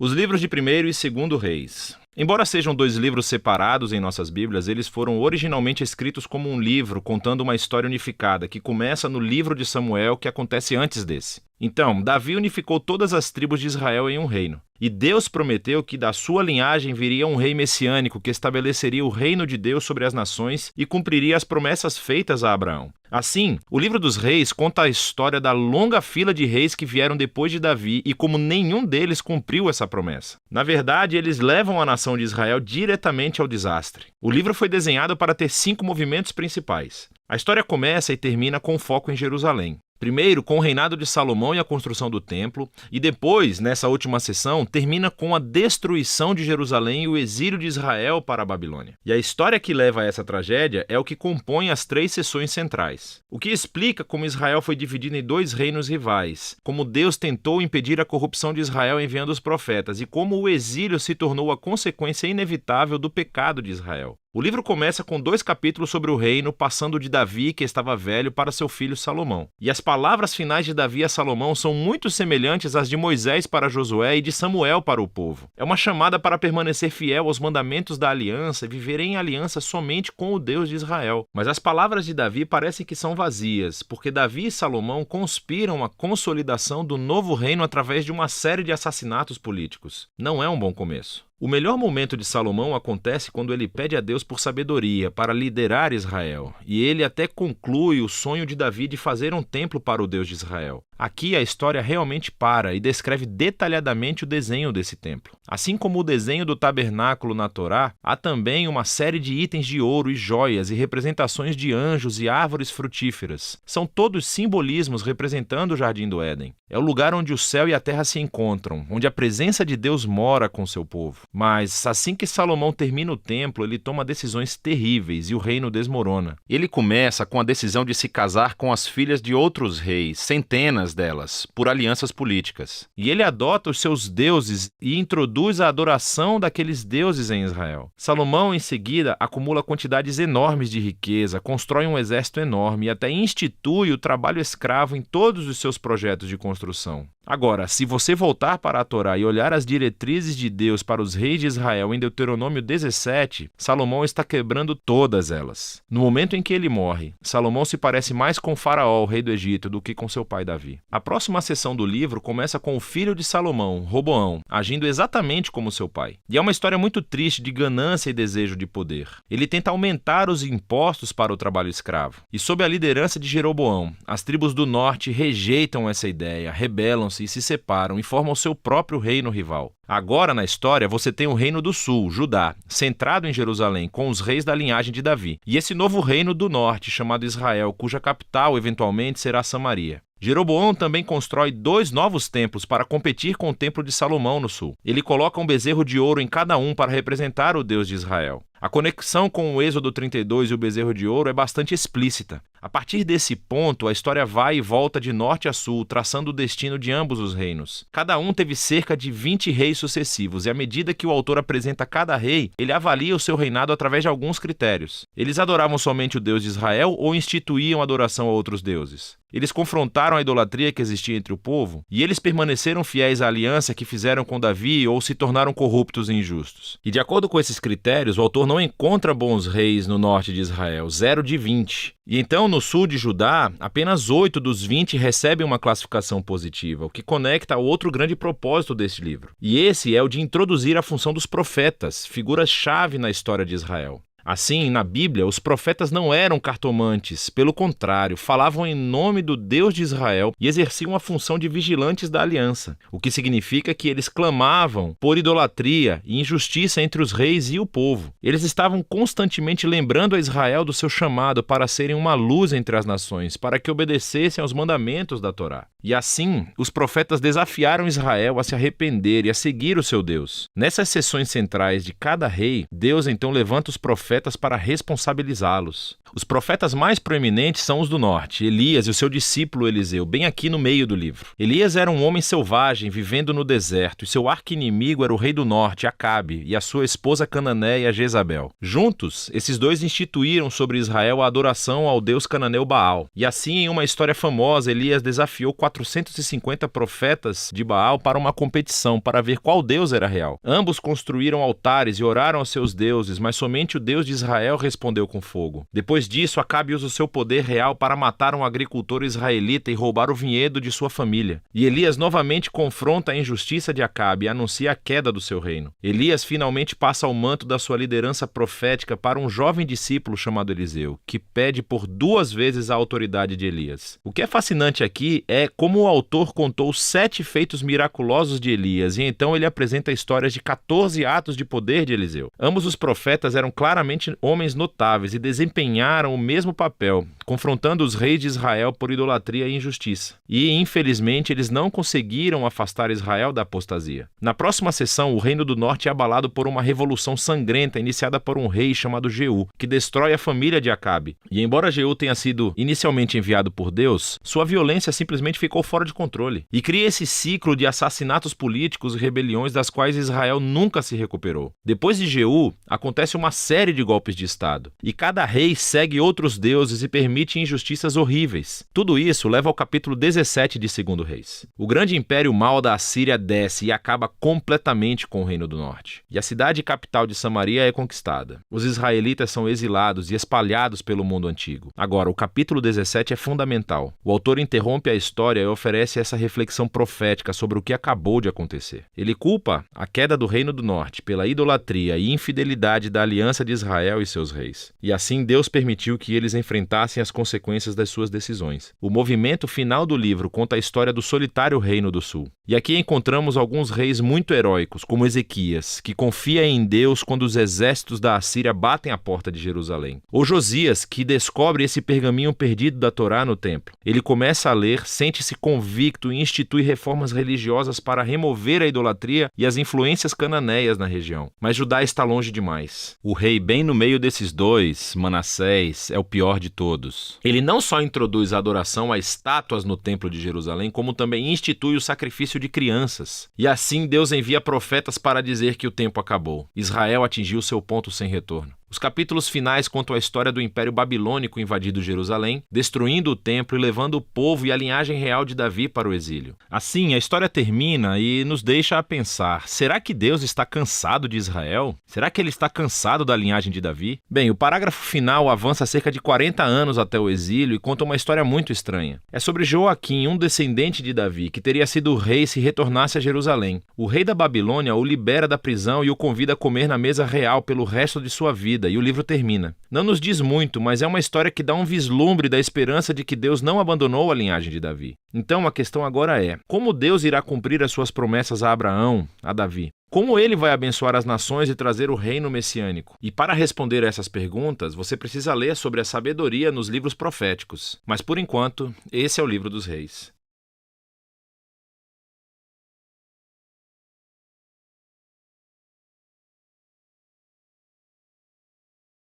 Os livros de 1º e 2º Reis. Embora sejam dois livros separados em nossas Bíblias, eles foram originalmente escritos como um livro contando uma história unificada, que começa no livro de Samuel, que acontece antes desse. Então, Davi unificou todas as tribos de Israel em um reino. E Deus prometeu que da sua linhagem viria um rei messiânico que estabeleceria o reino de Deus sobre as nações e cumpriria as promessas feitas a Abraão. Assim, o livro dos reis conta a história da longa fila de reis que vieram depois de Davi e como nenhum deles cumpriu essa promessa. Na verdade, eles levam a nação de Israel diretamente ao desastre. O livro foi desenhado para ter 5 movimentos principais. A história começa e termina com foco em Jerusalém. Primeiro, com o reinado de Salomão e a construção do templo, e depois, nessa última sessão, termina com a destruição de Jerusalém e o exílio de Israel para a Babilônia. E a história que leva a essa tragédia é o que compõe as 3 sessões centrais. O que explica como Israel foi dividido em 2 reinos rivais, como Deus tentou impedir a corrupção de Israel enviando os profetas, e como o exílio se tornou a consequência inevitável do pecado de Israel. O livro começa com 2 capítulos sobre o reino, passando de Davi, que estava velho, para seu filho Salomão. E as palavras finais de Davi a Salomão são muito semelhantes às de Moisés para Josué e de Samuel para o povo. É uma chamada para permanecer fiel aos mandamentos da aliança e viver em aliança somente com o Deus de Israel. Mas as palavras de Davi parecem que são vazias, porque Davi e Salomão conspiram a consolidação do novo reino através de uma série de assassinatos políticos. Não é um bom começo. O melhor momento de Salomão acontece quando ele pede a Deus por sabedoria para liderar Israel, e ele até conclui o sonho de Davi de fazer um templo para o Deus de Israel. Aqui a história realmente para e descreve detalhadamente o desenho desse templo. Assim como o desenho do tabernáculo na Torá, há também uma série de itens de ouro e joias e representações de anjos e árvores frutíferas. São todos simbolismos representando o Jardim do Éden. É o lugar onde o céu e a terra se encontram, onde a presença de Deus mora com seu povo. Mas assim que Salomão termina o templo, ele toma decisões terríveis e o reino desmorona. Ele começa com a decisão de se casar com as filhas de outros reis, centenas delas, por alianças políticas. E ele adota os seus deuses e introduz a adoração daqueles deuses em Israel. Salomão, em seguida, acumula quantidades enormes de riqueza, constrói um exército enorme e até institui o trabalho escravo em todos os seus projetos de construção. Agora, se você voltar para a Torá e olhar as diretrizes de Deus para os reis de Israel em Deuteronômio 17, Salomão está quebrando todas elas. No momento em que ele morre, Salomão se parece mais com Faraó, o rei do Egito, do que com seu pai Davi. A próxima seção do livro começa com o filho de Salomão, Roboão, agindo exatamente como seu pai. E é uma história muito triste de ganância e desejo de poder. Ele tenta aumentar os impostos para o trabalho escravo. E sob a liderança de Jeroboão, as tribos do norte rejeitam essa ideia, rebelam-se e se separam e formam seu próprio reino rival. Agora, na história, você tem o reino do sul, Judá, centrado em Jerusalém, com os reis da linhagem de Davi. E esse novo reino do norte, chamado Israel, cuja capital, eventualmente, será Samaria. Jeroboão também constrói 2 novos templos para competir com o templo de Salomão no sul. Ele coloca um bezerro de ouro em cada um para representar o Deus de Israel. A conexão com o Êxodo 32 e o bezerro de ouro é bastante explícita. A partir desse ponto, a história vai e volta de norte a sul, traçando o destino de ambos os reinos. Cada um teve cerca de 20 reis sucessivos, e à medida que o autor apresenta cada rei, ele avalia o seu reinado através de alguns critérios. Eles adoravam somente o Deus de Israel ou instituíam adoração a outros deuses? Eles confrontaram a idolatria que existia entre o povo, e eles permaneceram fiéis à aliança que fizeram com Davi ou se tornaram corruptos e injustos. E de acordo com esses critérios, o autor não encontra bons reis no norte de Israel, 0 de 20. E então, no sul de Judá, apenas 8 dos 20 recebem uma classificação positiva, o que conecta ao outro grande propósito deste livro. E esse é o de introduzir a função dos profetas, figuras-chave na história de Israel. Assim, na Bíblia, os profetas não eram cartomantes, pelo contrário, falavam em nome do Deus de Israel e exerciam a função de vigilantes da aliança, o que significa que eles clamavam por idolatria e injustiça entre os reis e o povo. Eles estavam constantemente lembrando a Israel do seu chamado para serem uma luz entre as nações, para que obedecessem aos mandamentos da Torá. E assim, os profetas desafiaram Israel a se arrepender e a seguir o seu Deus. Nessas sessões centrais de cada rei, Deus então levanta os profetas para responsabilizá-los. Os profetas mais proeminentes são os do norte, Elias e o seu discípulo Eliseu, bem aqui no meio do livro. Elias era um homem selvagem, vivendo no deserto, e seu arqui-inimigo era o rei do norte, Acabe, e a sua esposa cananeia, Jezabel. Juntos, esses dois instituíram sobre Israel a adoração ao deus cananeu Baal. E assim, em uma história famosa, Elias desafiou 450 profetas de Baal para uma competição, para ver qual deus era real. Ambos construíram altares e oraram aos seus deuses, mas somente o Deus de Israel respondeu com fogo. Depois disso, Acabe usa o seu poder real para matar um agricultor israelita e roubar o vinhedo de sua família. E Elias novamente confronta a injustiça de Acabe e anuncia a queda do seu reino. Elias finalmente passa o manto da sua liderança profética para um jovem discípulo chamado Eliseu, que pede por 2 vezes a autoridade de Elias. O que é fascinante aqui é como o autor contou 7 feitos miraculosos de Elias e então ele apresenta histórias de 14 atos de poder de Eliseu. Ambos os profetas eram claramente homens notáveis e desempenharam o mesmo papel, confrontando os reis de Israel por idolatria e injustiça. E, infelizmente, eles não conseguiram afastar Israel da apostasia. Na próxima sessão, o Reino do Norte é abalado por uma revolução sangrenta iniciada por um rei chamado Jeú, que destrói a família de Acabe. E embora Jeú tenha sido inicialmente enviado por Deus, sua violência simplesmente ficou fora de controle. E cria esse ciclo de assassinatos políticos e rebeliões das quais Israel nunca se recuperou. Depois de Jeú, acontece uma série de golpes de Estado. E cada rei segue outros deuses e permite injustiças horríveis. Tudo isso leva ao capítulo 17 de 2 Reis. O grande império mau da Assíria desce e acaba completamente com o Reino do Norte. E a cidade capital de Samaria é conquistada. Os israelitas são exilados e espalhados pelo mundo antigo. Agora, o capítulo 17 é fundamental. O autor interrompe a história e oferece essa reflexão profética sobre o que acabou de acontecer. Ele culpa a queda do Reino do Norte pela idolatria e infidelidade da aliança de Israel e seus reis. E assim Deus permitiu que eles enfrentassem as consequências das suas decisões. O movimento final do livro conta a história do solitário Reino do Sul. E aqui encontramos alguns reis muito heróicos, como Ezequias, que confia em Deus quando os exércitos da Assíria batem a porta de Jerusalém. Ou Josias, que descobre esse pergaminho perdido da Torá no templo. Ele começa a ler, sente-se convicto e institui reformas religiosas para remover a idolatria e as influências cananeias na região. Mas Judá está longe demais. O rei bem no meio desses dois, Manassés, é o pior de todos. Ele não só introduz a adoração a estátuas no templo de Jerusalém, como também institui o sacrifício de crianças. E assim Deus envia profetas para dizer que o tempo acabou. Israel atingiu seu ponto sem retorno. Os capítulos finais contam a história do Império Babilônico invadindo Jerusalém, destruindo o templo e levando o povo e a linhagem real de Davi para o exílio. Assim, a história termina e nos deixa a pensar: será que Deus está cansado de Israel? Será que ele está cansado da linhagem de Davi? Bem, o parágrafo final avança cerca de 40 anos até o exílio e conta uma história muito estranha. É sobre Joaquim, um descendente de Davi, que teria sido rei se retornasse a Jerusalém. O rei da Babilônia o libera da prisão e o convida a comer na mesa real pelo resto de sua vida. E o livro termina. Não nos diz muito, mas é uma história que dá um vislumbre da esperança de que Deus não abandonou a linhagem de Davi. Então a questão agora é: como Deus irá cumprir as suas promessas a Abraão, a Davi? Como ele vai abençoar as nações e trazer o reino messiânico? E para responder a essas perguntas, você precisa ler sobre a sabedoria nos livros proféticos. Mas por enquanto, esse é o livro dos reis.